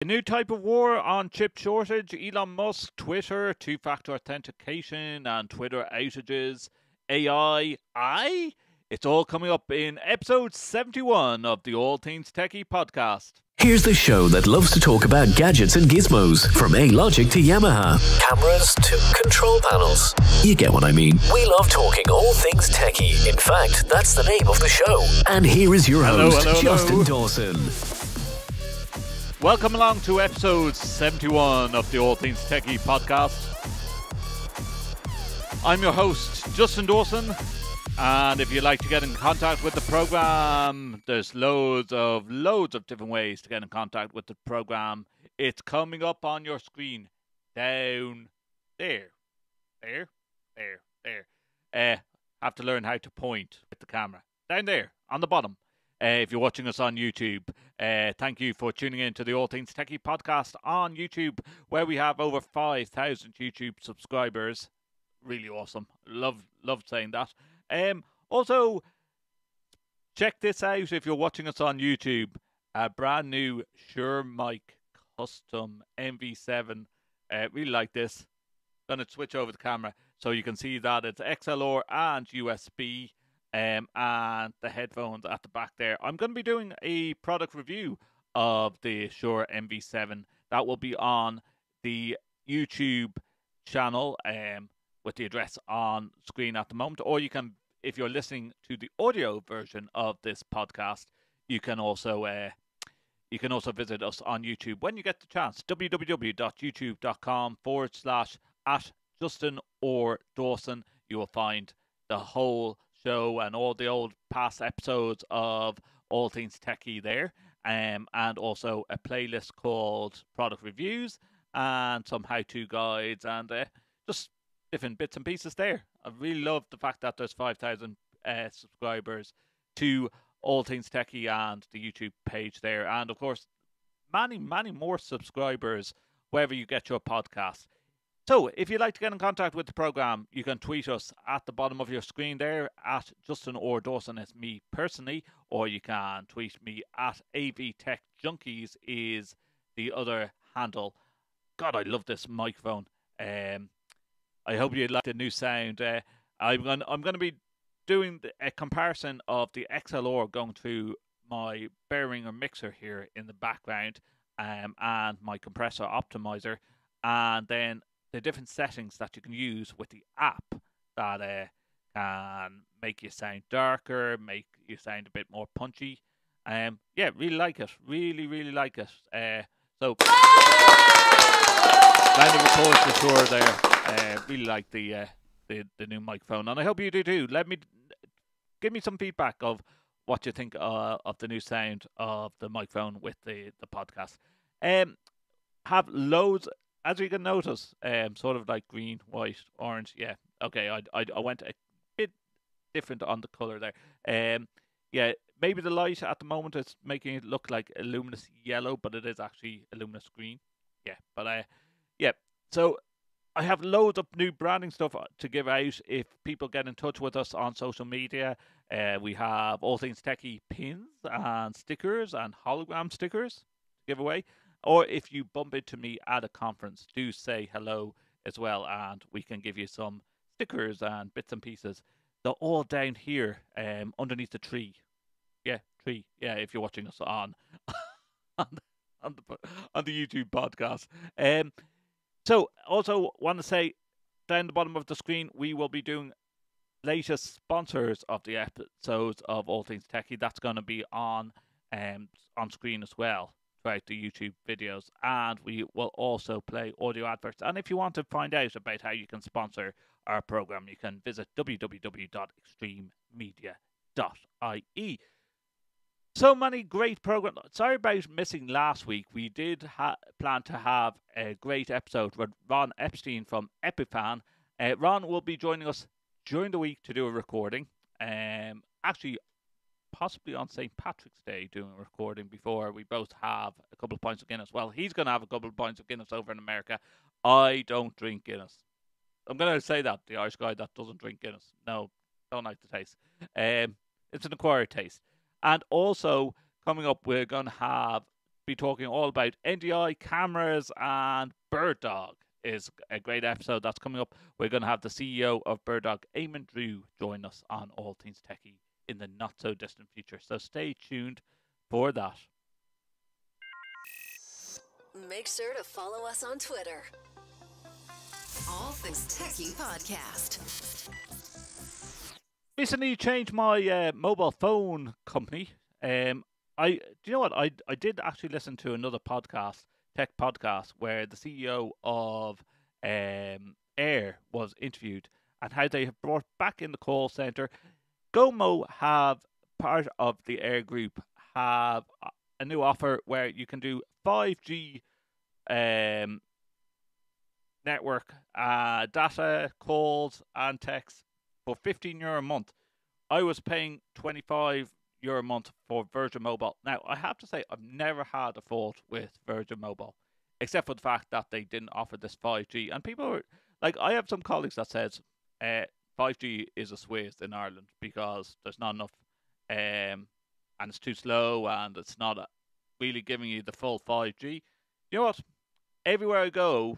A new type of war on chip shortage, Elon Musk, Twitter, two-factor authentication and Twitter outages, AI. It's all coming up in episode 71 of the All Things TechIE podcast. Here's the show that loves to talk about gadgets and gizmos, from A-Logic to Yamaha, cameras to control panels. You get what I mean. We love talking all things techie. In fact, that's the name of the show. And here is your host, Justin Dawson. Welcome along to episode 71 of the All Things TechIE podcast. I'm your host, Justin Dawson, and if you'd like to get in contact with the program, there's loads of different ways to get in contact with the program. It's coming up on your screen, down there. Have to learn how to point with the camera. Down there, on the bottom. If you're watching us on YouTube, thank you for tuning in to the All Things TechIE podcast on YouTube, where we have over 5,000 YouTube subscribers. Really awesome. Love saying that. Also, check this out if you're watching us on YouTube. A brand new Shure mic custom MV7. Really like this. Gonna switch over the camera so you can see that it's XLR and USB. And the headphones at the back there. I'm going to be doing a product review of the Shure MV7. That will be on the YouTube channel with the address on screen at the moment. Or you can, if you're listening to the audio version of this podcast, you can also visit us on YouTube when you get the chance. www.youtube.com/@Justin or Dawson. You will find the whole show and all the old past episodes of All Things TechIE there, and also a playlist called Product Reviews and some how-to guides and just different bits and pieces there. I really love the fact that there's 5,000 subscribers to All Things TechIE and the YouTube page there, and of course many more subscribers wherever you get your podcast. So, if you'd like to get in contact with the program, you can tweet us at the bottom of your screen there, at Justin or Dawson, it's me personally, or you can tweet me at AVTechJunkies is the other handle. God, I love this microphone. I hope you like the new sound. I'm going to be doing a comparison of the XLR going through my Behringer mixer here in the background, and my compressor optimizer, and then the different settings that you can use with the app that can make you sound darker, make you sound a bit more punchy. Yeah, really like it. Really like it. So, round of applause for sure there. Really like the new microphone, and I hope you do too. Give me some feedback of what you think of the new sound of the microphone with the podcast. Have loads. As you can notice, sort of like green, white, orange. Yeah, okay. I went a bit different on the color there. Yeah, maybe the light at the moment is making it look like a luminous yellow, but it is actually a luminous green. Yeah, but yeah. So I have loads of new branding stuff to give out. If people get in touch with us on social media, we have All Things TechIE pins and stickers and hologram stickers to give away. Or if you bump into me at a conference, do say hello as well, and we can give you some stickers and bits and pieces. They're all down here, underneath the tree. Yeah, tree. Yeah, if you're watching us on the YouTube podcast. So also want to say, down the bottom of the screen, we will be doing latest sponsors of the episodes of All Things TechIE. That's going to be on screen as well throughout the YouTube videos, and we will also play audio adverts. And if you want to find out about how you can sponsor our program, you can visit www.extrememedia.ie. So many great programs. Sorry about missing last week. We did plan to have a great episode with Ron Epstein from Epiphan. Ron will be joining us during the week to do a recording. Actually, possibly on St. Patrick's Day, doing a recording before we both have a couple of pints of Guinness. Well, he's going to have a couple of pints of Guinness over in America. I don't drink Guinness. I'm going to say that, the Irish guy that doesn't drink Guinness. No, don't like the taste. It's an acquired taste. And also, coming up, we're going to have be talking all about NDI cameras, and Bird Dog is a great episode that's coming up. We're going to have the CEO of Bird Dog, Eamon Drew, join us on All Things Techie in the not so distant future. So stay tuned for that. Make sure to follow us on Twitter. All Things Techie Podcast. Recently changed my mobile phone company. Do you know what? I did actually listen to another podcast, tech podcast, where the CEO of Air was interviewed, and how they have brought back in the call center. Gomo have, part of the Air group, have a new offer where you can do 5G network data, calls and texts for €15 a month. I was paying €25 a month for Virgin Mobile. Now, I have to say, I've never had a fault with Virgin Mobile, except for the fact that they didn't offer this 5G. And people were like, I have some colleagues that says 5G is a Swiss in Ireland because there's not enough, and it's too slow, and it's not really giving you the full 5G. You know what? Everywhere I go,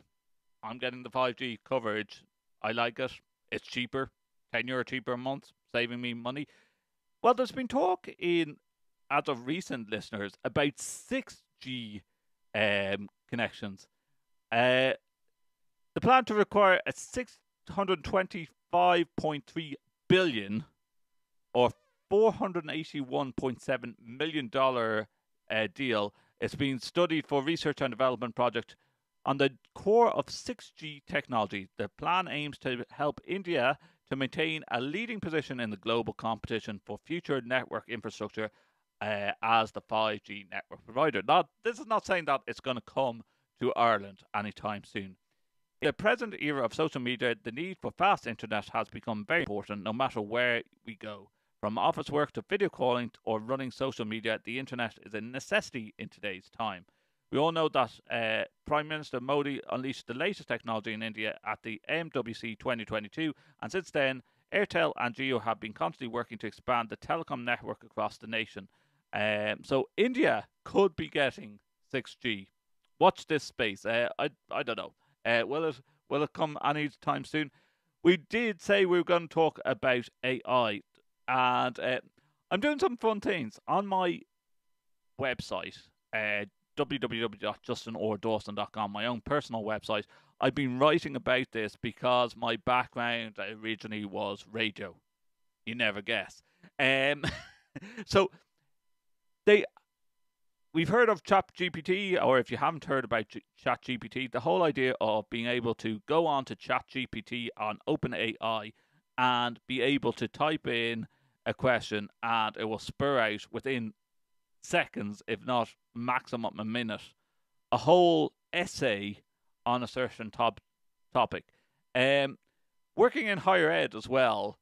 I'm getting the 5G coverage. I like it. It's cheaper, €10 cheaper a month, saving me money. Well, there's been talk as of recent, listeners, about 6G connections. The plan to require a $625.3 billion or $481.7 million deal. It's being studied for research and development project on the core of 6G technology. The plan aims to help India to maintain a leading position in the global competition for future network infrastructure as the 5G network provider. This is not saying that it's going to come to Ireland anytime soon. In the present era of social media, the need for fast internet has become very important no matter where we go. From office work to video calling or running social media, the internet is a necessity in today's time. We all know that Prime Minister Modi unleashed the latest technology in India at the MWC 2022, and since then, Airtel and Jio have been constantly working to expand the telecom network across the nation. So India could be getting 6G. Watch this space. I don't know. Will it come any time soon? We did say we were going to talk about AI, and I'm doing some fun things on my website. www.justinordawson.com, my own personal website. I've been writing about this because my background originally was radio. You never guess. So we've heard of ChatGPT, or if you haven't heard about ChatGPT, the whole idea of being able to go on to ChatGPT on OpenAI and be able to type in a question and it will spur out within seconds, if not maximum a minute, a whole essay on a certain topic. Working in higher ed as well,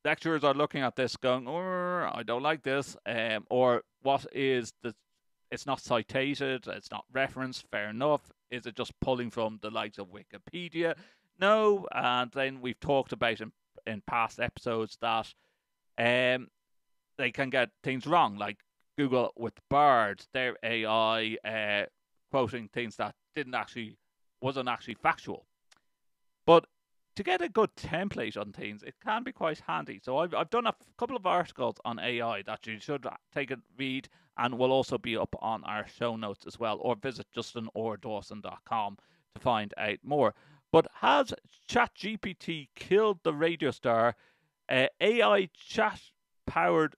lecturers are looking at this going, oh, I don't like this, or what is the, it's not cited, it's not referenced, fair enough. Is it just pulling from the likes of Wikipedia? No. And then we've talked about in past episodes that they can get things wrong, like Google with Bard, their AI quoting things that wasn't actually factual. But to get a good template on things, it can be quite handy. So I've done a couple of articles on AI that you should take a read, and will also be up on our show notes as well, or visit justinordawson.com to find out more. But has ChatGPT killed the radio star? AI-powered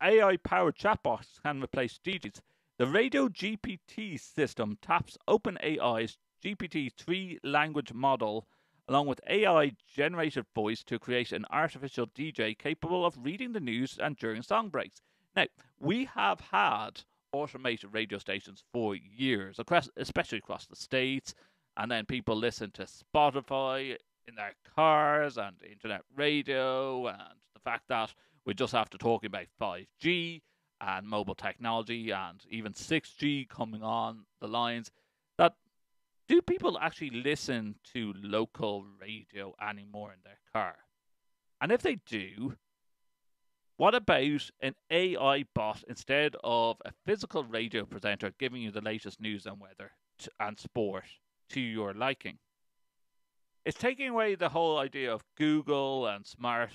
chatbots can replace DJs. The Radio GPT system taps OpenAI's GPT-3 language model along with AI-generated voice to create an artificial DJ capable of reading the news and during song breaks. Now, we have had automated radio stations for years, especially across the States, and then people listen to Spotify in their cars and internet radio, and the fact that we just after talking about 5G and mobile technology and even 6G coming on the lines, that do people actually listen to local radio anymore in their car? And if they do, What about an AI bot instead of a physical radio presenter giving you the latest news and weather and sport to your liking? It's taking away the whole idea of Google and smart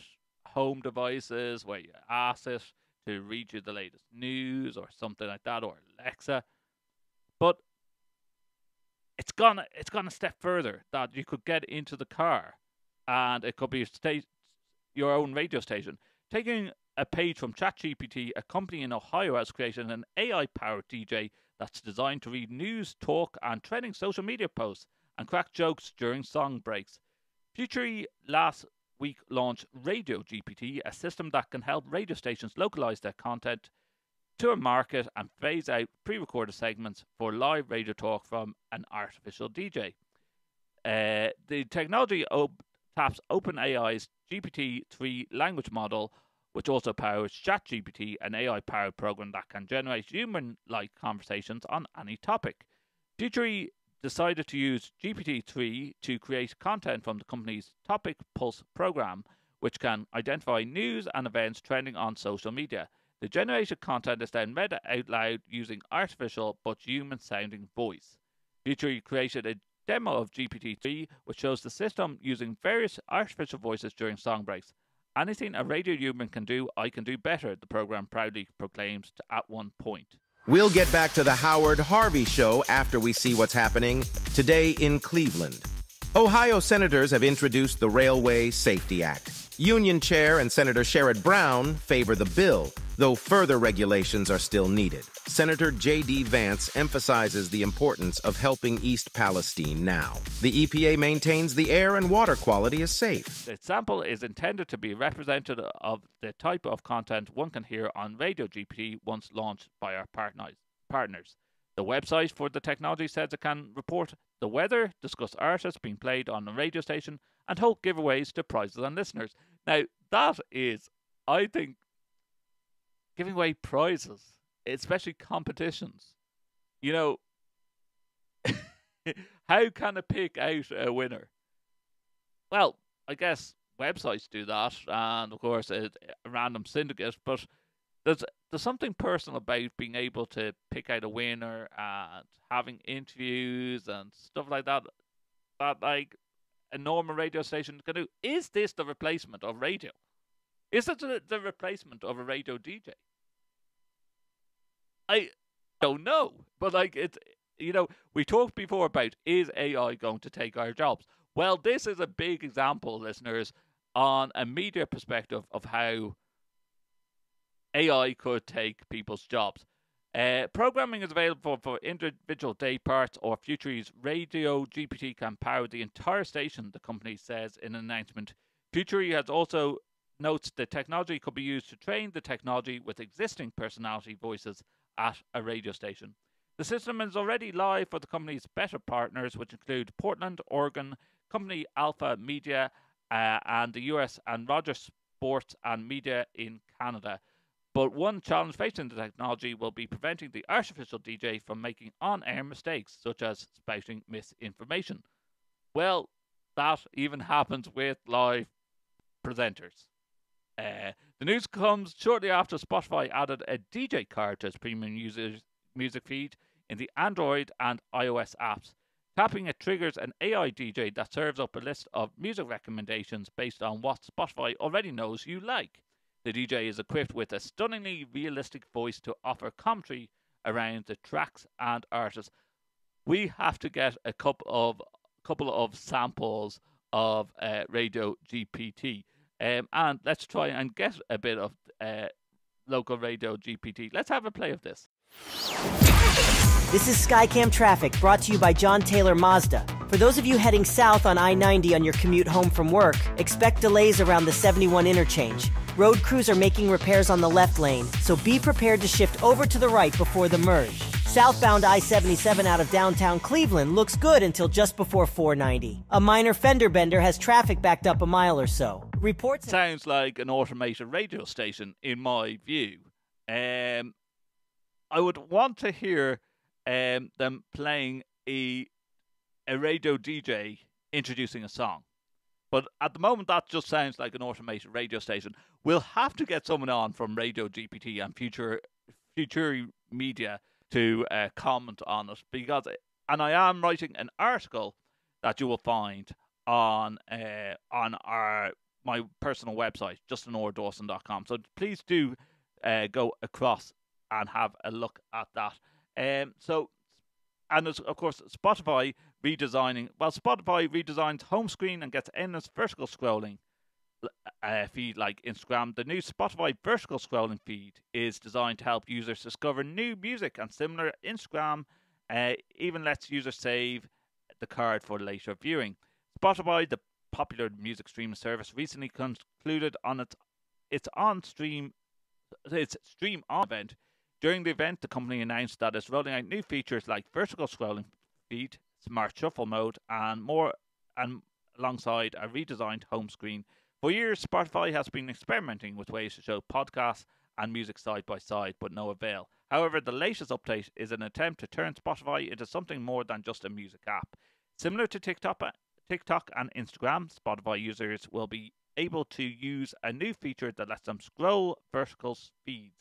home devices where you ask it to read you the latest news or something like that, or Alexa. But it's gone a step further, that you could get into the car and it could be your own radio station. Taking a page from ChatGPT, a company in Ohio has created an AI-powered DJ that's designed to read news, talk, and trending social media posts and crack jokes during song breaks. Futury last week launched Radio GPT, a system that can help radio stations localize their content to a market and phase out pre-recorded segments for live radio talk from an artificial DJ. The technology taps OpenAI's GPT-3 language model, which also powers ChatGPT, an AI-powered program that can generate human-like conversations on any topic. Futury decided to use GPT-3 to create content from the company's Topic Pulse program, which can identify news and events trending on social media. The generated content is then read out loud using artificial but human-sounding voice. Futury created a demo of GPT-3, which shows the system using various artificial voices during song breaks. Anything a radio human can do, I can do better, the program proudly proclaimed at one point. We'll get back to the Howard Harvey Show after we see what's happening today in Cleveland. Ohio senators have introduced the Railway Safety Act. Union Chair and Senator Sherrod Brown favor the bill, though further regulations are still needed. Senator J.D. Vance emphasizes the importance of helping East Palestine now. The EPA maintains the air and water quality is safe. The sample is intended to be representative of the type of content one can hear on Radio GPT once launched by our partners. The website for the technology says it can report the weather, discuss artists being played on a radio station, and hold giveaways to prizes and listeners. Now, that is, I think, giving away prizes, especially competitions. You know, how can it pick out a winner? Well, I guess websites do that, and of course a random syndicate, but there's something personal about being able to pick out a winner and having interviews and stuff like that like a normal radio station can do. Is this the replacement of radio? Is it the replacement of a radio DJ? I don't know, but like it's, you know, we talked before about, is AI going to take our jobs? Well, this is a big example, listeners, on a media perspective of how AI could take people's jobs. Programming is available for individual day parts or Futury's Radio GPT can power the entire station, the company says in an announcement. Futury has also notes the technology could be used to train the technology with existing personality voices at a radio station. The system is already live for the company's beta partners, which include Portland, Oregon, company Alpha Media, and the US, and Rogers Sports and Media in Canada. But one challenge facing the technology will be preventing the artificial DJ from making on-air mistakes, such as spouting misinformation. Well, that even happens with live presenters. The news comes shortly after Spotify added a DJ card to its premium users' music feed in the Android and iOS apps. Tapping it triggers an AI DJ that serves up a list of music recommendations based on what Spotify already knows you like. The DJ is equipped with a stunningly realistic voice to offer commentary around the tracks and artists. We have to get a couple of samples of Radio GPT, and let's try and get a bit of local Radio GPT. Let's have a play of this. This is Skycam Traffic, brought to you by John Taylor Mazda. For those of you heading south on I-90 on your commute home from work, expect delays around the 71 interchange. Road crews are making repairs on the left lane, so be prepared to shift over to the right before the merge. Southbound I-77 out of downtown Cleveland looks good until just before 490. A minor fender bender has traffic backed up a mile or so. Reports sounds like an automated radio station, in my view. I would want to hear them playing a radio DJ introducing a song. But at the moment, that just sounds like an automated radio station. We'll have to get someone on from Radio GPT and Future Media to comment on it, because, and I am writing an article that you will find on my personal website, justinordawson.com. So please do go across and have a look at that. And there's, of course, Spotify redesigns home screen and gets endless vertical scrolling feed like Instagram. The new Spotify vertical scrolling feed is designed to help users discover new music, and similar Instagram even lets users save the card for later viewing. Spotify, the popular music streaming service, recently concluded on its Stream On event. During the event, the company announced that it's rolling out new features like vertical scrolling feed, smart shuffle mode, and more, and alongside a redesigned home screen. For years, Spotify has been experimenting with ways to show podcasts and music side by side, but no avail. However, the latest update is an attempt to turn Spotify into something more than just a music app. Similar to TikTok and Instagram, Spotify users will be able to use a new feature that lets them scroll vertical feeds,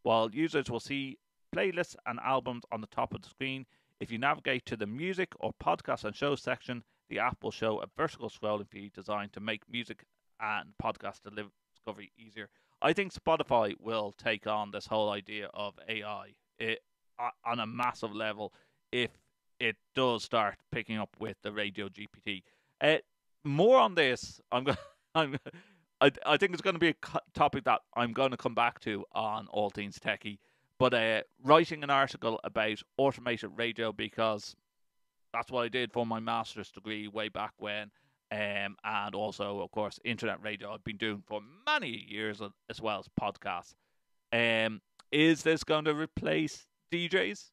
while users will see playlists and albums on the top of the screen. If you navigate to the music or podcast and shows section, the app will show a vertical scrolling feed designed to make music and podcast discovery easier. I think Spotify will take on this whole idea of AI on a massive level if it does start picking up with the Radio GPT. More on this, I think it's going to be a topic that I'm going to come back to on All Things Techie. But writing an article about automated radio, because that's what I did for my master's degree way back when. And also, of course, internet radio I've been doing for many years, as well as podcasts. Is this going to replace DJs?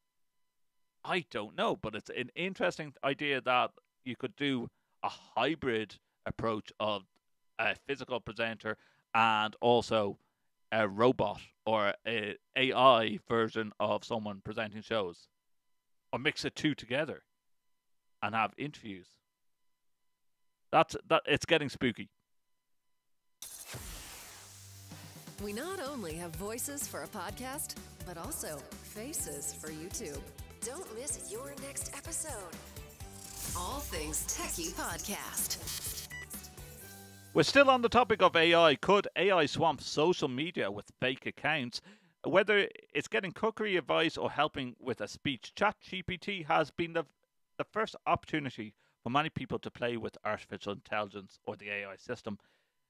I don't know, but it's an interesting idea that you could do a hybrid approach of a physical presenter and also a robot or a AI version of someone presenting shows, or mix the two together and have interviews. It's getting spooky. We not only have voices for a podcast, but also faces for YouTube. Don't miss your next episode. All Things Techie Podcast. We're still on the topic of AI. Could AI swamp social media with fake accounts? Whether it's getting cookery advice or helping with a speech, ChatGPT has been the first opportunity for many people to play with artificial intelligence, or the AI system.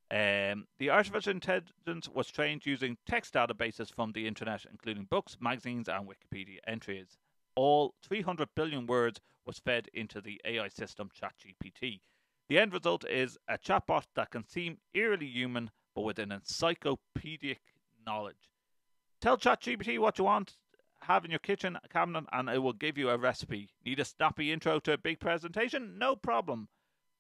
The artificial intelligence was trained using text databases from the internet, including books, magazines, and Wikipedia entries. All 300 billion words was fed into the AI system ChatGPT. The end result is a chatbot that can seem eerily human, but with an encyclopedic knowledge. Tell ChatGPT what you want have in your kitchen cabinet, and it will give you a recipe. Need a snappy intro to a big presentation? No problem.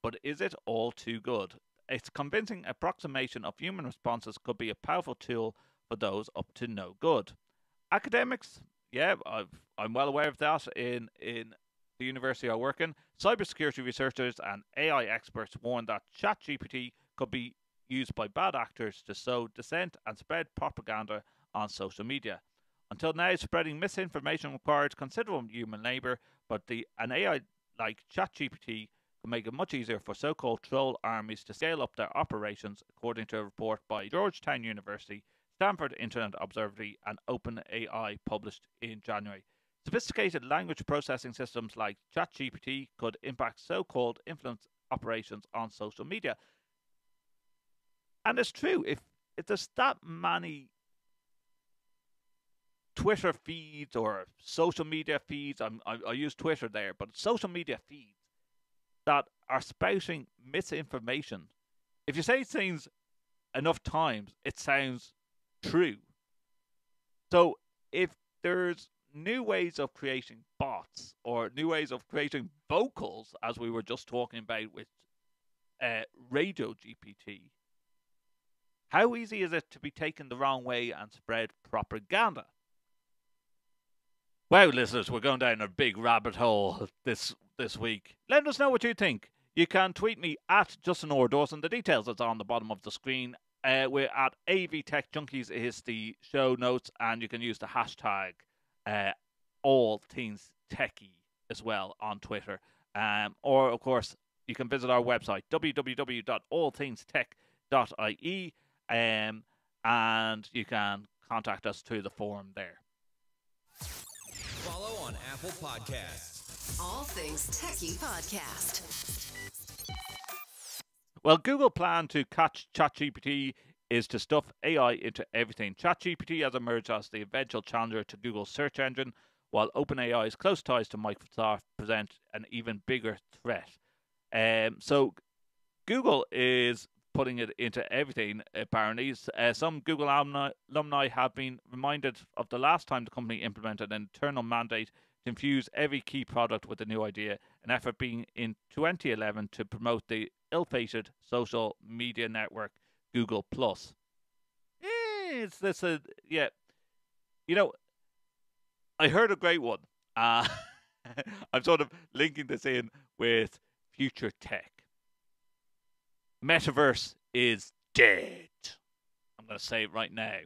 But is it all too good? Its convincing approximation of human responses could be a powerful tool for those up to no good. Academics, I'm well aware of that in the university I work in. Cybersecurity researchers and AI experts warn that ChatGPT could be used by bad actors to sow dissent and spread propaganda on social media. Until now, spreading misinformation required considerable human labour, but an AI like ChatGPT can make it much easier for so-called troll armies to scale up their operations, according to a report by Georgetown University, Stanford Internet Observatory, and OpenAI published in January. Sophisticated language processing systems like ChatGPT could impact so-called influence operations on social media. And it's true, if there's that many Twitter feeds or social media feeds, I use Twitter there, but social media feeds that are spouting misinformation. If you say things enough times, it sounds true. So if there's new ways of creating bots or new ways of creating vocals, as we were just talking about with Radio GPT, how easy is it to be taken the wrong way and spread propaganda? Wow, listeners, we're going down a big rabbit hole this week. Let us know what you think. You can tweet me at Justin or Dawson. The details is on the bottom of the screen. We're at AV Tech Junkies is the show notes, and you can use the hashtag All Things TechIE as well on Twitter. Or, of course, you can visit our website, www.allthingstech.ie, and you can contact us through the forum there. Follow on Apple Podcasts. All Things TechIE Podcast. Well, Google plan to catch ChatGPT is to stuff AI into everything. ChatGPT has emerged as the eventual challenger to Google's search engine, while OpenAI's close ties to Microsoft present an even bigger threat. So Google is putting it into everything, apparently. Some Google alumni have been reminded of the last time the company implemented an internal mandate to infuse every key product with a new idea, an effort being in 2011 to promote the ill-fated social media network Google+. It's this, yeah. You know, I heard a great one. I'm sort of linking this in with future tech. Metaverse is dead. I'm going to say it right now.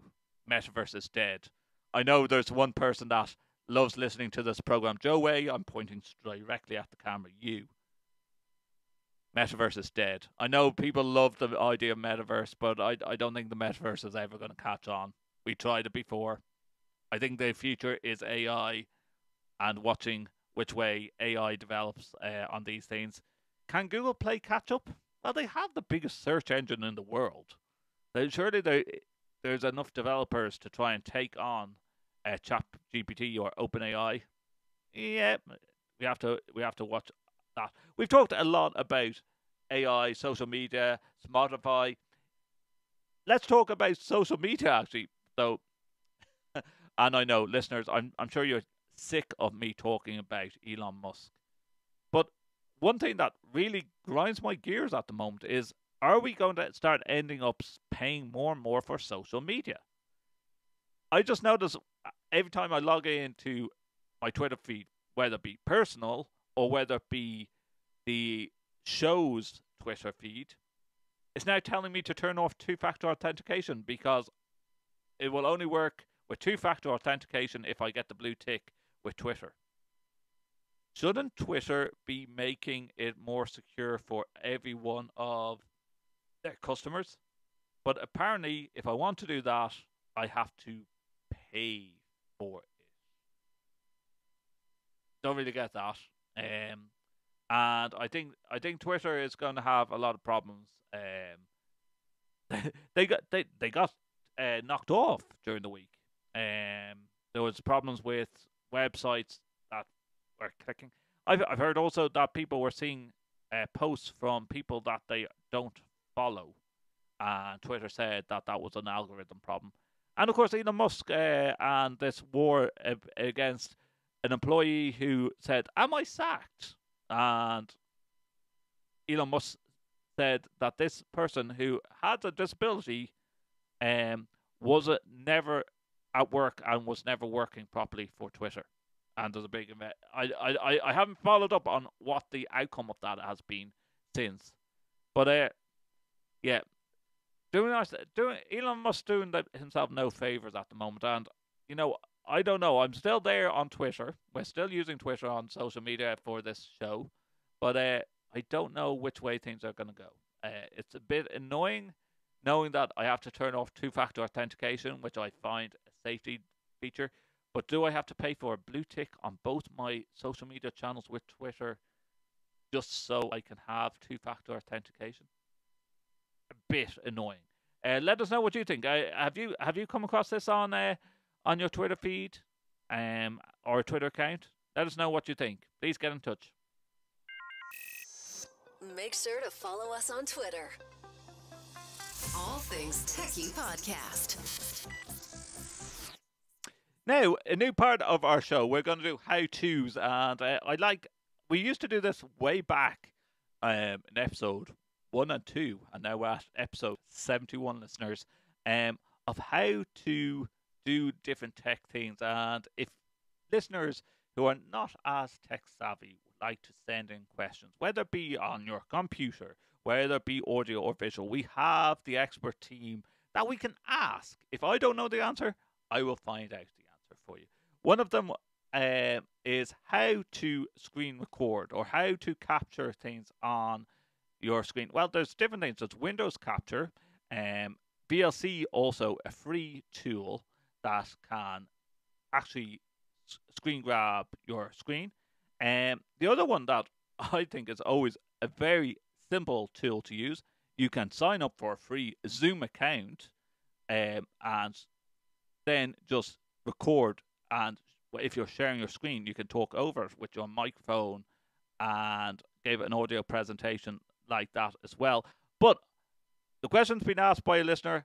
Metaverse is dead. I know there's one person that loves listening to this program. Joe Way, I'm pointing directly at the camera. You. Metaverse is dead. I know people love the idea of metaverse, but I don't think the metaverse is ever going to catch on. We tried it before. I think the future is AI and watching which way AI develops on these things. Can Google play catch up? Well, they have the biggest search engine in the world. Surely there's enough developers to try and take on ChatGPT or OpenAI. Yeah, we have to watch that. We've talked a lot about AI, social media, Spotify. Let's talk about social media actually, though. And I know, listeners, I'm sure you're sick of me talking about Elon Musk. But one thing that really grinds my gears at the moment is, are we going to start ending up paying more and more for social media? I just notice every time I log into my Twitter feed, whether it be personal or whether it be the show's Twitter feed, it's now telling me to turn off two-factor authentication because it will only work with two-factor authentication if I get the blue tick with Twitter. Shouldn't Twitter be making it more secure for every one of their customers? But apparently, if I want to do that, I have to pay for it. Don't really get that. And I think Twitter is going to have a lot of problems. They got knocked off during the week. There was problems with websites that were clicking. I've heard also that people were seeing posts from people that they don't follow, and Twitter said that was an algorithm problem. And of course, Elon Musk and this war against an employee who said, "Am I sacked?" And Elon Musk said that this person who had a disability was never at work and was never working properly for Twitter. And there's a big event. I haven't followed up on what the outcome of that has been since. But yeah, Elon Musk doing himself no favors at the moment. And you know, I don't know. I'm still there on Twitter. We're still using Twitter on social media for this show, but I don't know which way things are going to go. It's a bit annoying knowing that I have to turn off two-factor authentication, which I find a safety feature. But do I have to pay for a blue tick on both my social media channels with Twitter just so I can have two-factor authentication? A bit annoying. Let us know what you think. Have you come across this on your Twitter feed or Twitter account? Let us know what you think. Please get in touch. Make sure to follow us on Twitter. All Things TechIE Podcast. Now, a new part of our show, we're going to do how-tos, and we used to do this way back in episode 1 and 2, and now we're at episode 71, listeners, of how to do different tech things. And if listeners who are not as tech savvy would like to send in questions, whether it be on your computer, whether it be audio or visual, we have the expert team that we can ask. If I don't know the answer, I will find out the answer for you. One of them is how to screen record, or how to capture things on your screen. Well, there's different things. There's Windows Capture, VLC, also a free tool that can actually screen grab your screen. The other one that I think is always a very simple tool to use, you can sign up for a free Zoom account, and then just record, and if you're sharing your screen, you can talk over it with your microphone and give an audio presentation like that as well. But the question's been asked by a listener,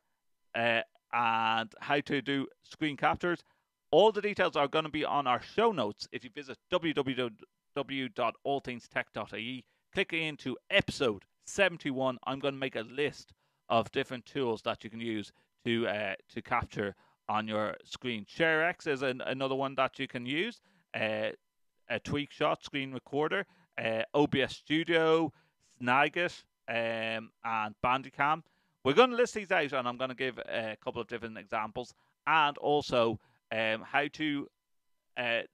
and how to do screen captures. All the details are going to be on our show notes. If you visit www.allthingstech.ie, click into episode 71. I'm going to make a list of different tools that you can use to capture on your screen. ShareX is another one that you can use. A TweakShot screen recorder, OBS Studio, Snagit, and Bandicam. We're going to list these out, and I'm going to give a couple of different examples, and also how to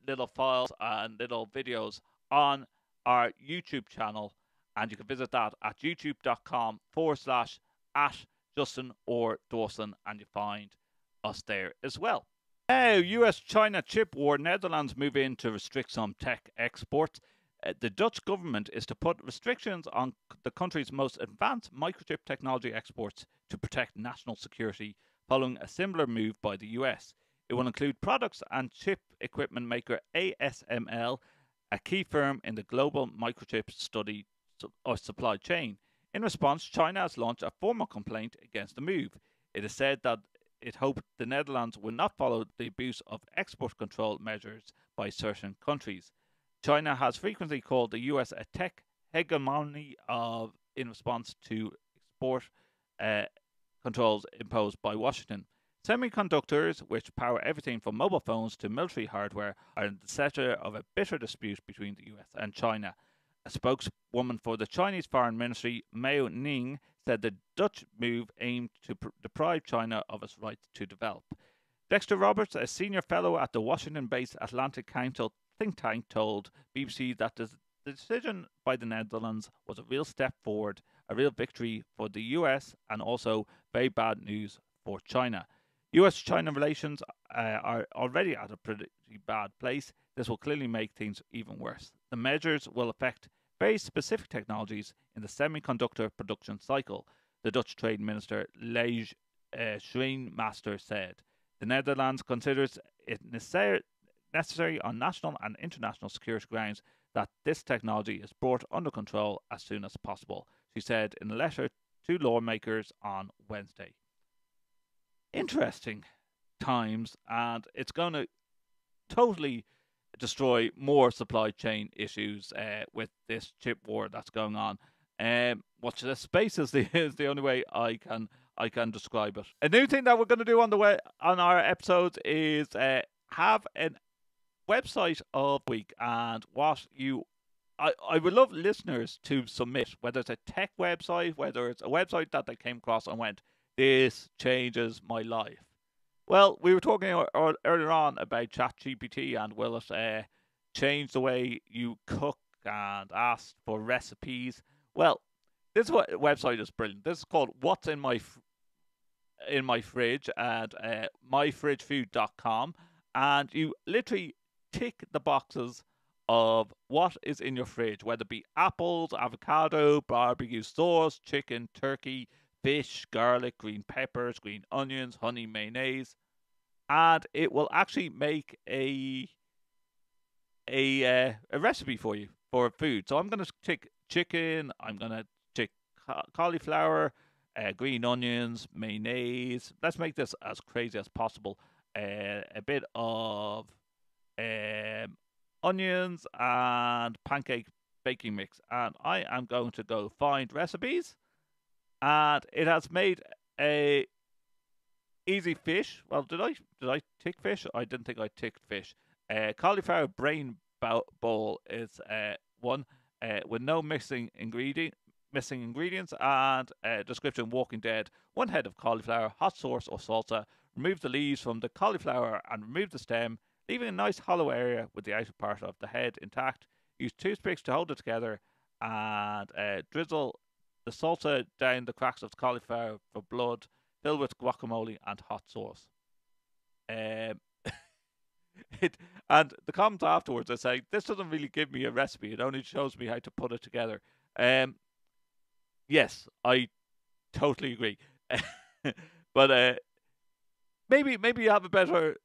little files and little videos on our YouTube channel, and you can visit that at youtube.com/@Justin or Dawson, and you find us there as well. Now, US-China chip war. Netherlands move in to restrict some tech exports. The Dutch government is to put restrictions on the country's most advanced microchip technology exports to protect national security, following a similar move by the US. It will include products and chip equipment maker ASML, a key firm in the global microchip study or supply chain. In response, China has launched a formal complaint against the move. It is said that it hoped the Netherlands will not follow the abuse of export control measures by certain countries. China has frequently called the US a tech hegemony in response to export controls imposed by Washington. Semiconductors, which power everything from mobile phones to military hardware, are in the center of a bitter dispute between the US and China. A spokeswoman for the Chinese Foreign Ministry, Mao Ning, said the Dutch move aimed to deprive China of its right to develop. Dexter Roberts, a senior fellow at the Washington-based Atlantic Council think tank, told BBC that the decision by the Netherlands was a real step forward, a real victory for the US, and also very bad news for China. US-China relations are already at a pretty bad place. This will clearly make things even worse. The measures will affect very specific technologies in the semiconductor production cycle, the Dutch Trade Minister Lej Schrijnmaster said. The Netherlands considers it necessary on national and international security grounds that this technology is brought under control as soon as possible, she said in a letter to lawmakers on Wednesday. Interesting times, and it's going to totally destroy more supply chain issues with this chip war that's going on. Watch this space is the only way I can describe it. A new thing that we're going to do on our episodes is have a website of the week, and I would love listeners to submit, whether it's a tech website, whether it's a website that they came across and went, this changes my life. Well, we were talking earlier on about ChatGPT, and will it change the way you cook and ask for recipes? Well, this website is brilliant. This is called What's in My Fridge at myfridgefood.com, and you literally tick the boxes of what is in your fridge, whether it be apples, avocado, barbecue sauce, chicken, turkey, fish, garlic, green peppers, green onions, honey, mayonnaise, and it will actually make a recipe for you for food. So I'm going to tick chicken, I'm going to tick cauliflower, green onions, mayonnaise. Let's make this as crazy as possible. A bit of onions and pancake baking mix, and I am going to go find recipes. And it has made a easy fish. Well, did I tick fish? I didn't think I ticked fish. Cauliflower brain bowl is one with no missing ingredients and description: Walking Dead. 1 head of cauliflower, hot sauce or salsa. Remove the leaves from the cauliflower and remove the stem, leaving a nice hollow area with the outer part of the head intact. Use toothpicks to hold it together and drizzle the salsa down the cracks of the cauliflower for blood. Fill with guacamole and hot sauce. And the comments afterwards are saying, this doesn't really give me a recipe. It only shows me how to put it together. Yes, I totally agree. But maybe you have a better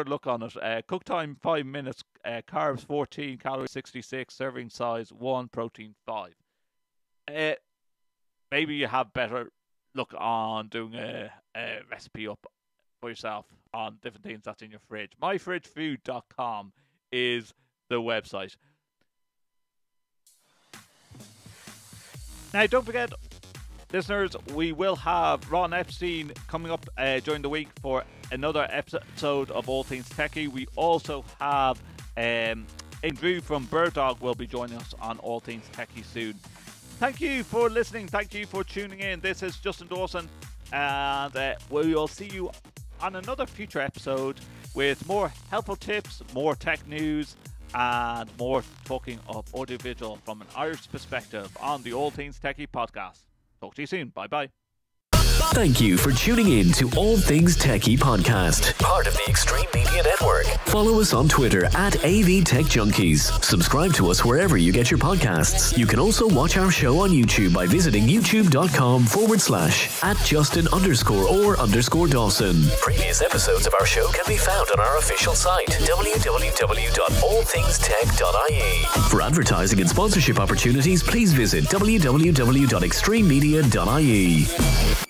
look on it. Cook time 5 minutes. Carbs 14, calories 66. Serving size 1, protein 5. Maybe you have better look on doing a recipe up for yourself on different things that's in your fridge. myfridgefood.com is the website. Now, don't forget, listeners, we will have Ron Epstein coming up during the week for another episode of All Things Techie. We also have Andrew from Bird Dog will be joining us on All Things Techie soon. Thank you for listening. Thank you for tuning in. This is Justin Dawson, and we will see you on another future episode with more helpful tips, more tech news, and more talking of audiovisual from an Irish perspective on the All Things Techie podcast. Talk to you soon. Bye-bye. Thank you for tuning in to All Things Techie Podcast, part of the Extreme Media Network. Follow us on Twitter at AVTechJunkies. Subscribe to us wherever you get your podcasts. You can also watch our show on YouTube by visiting youtube.com/@Justin_or_Dawson. Previous episodes of our show can be found on our official site, www.allthingstech.ie. For advertising and sponsorship opportunities, please visit www.extrememedia.ie.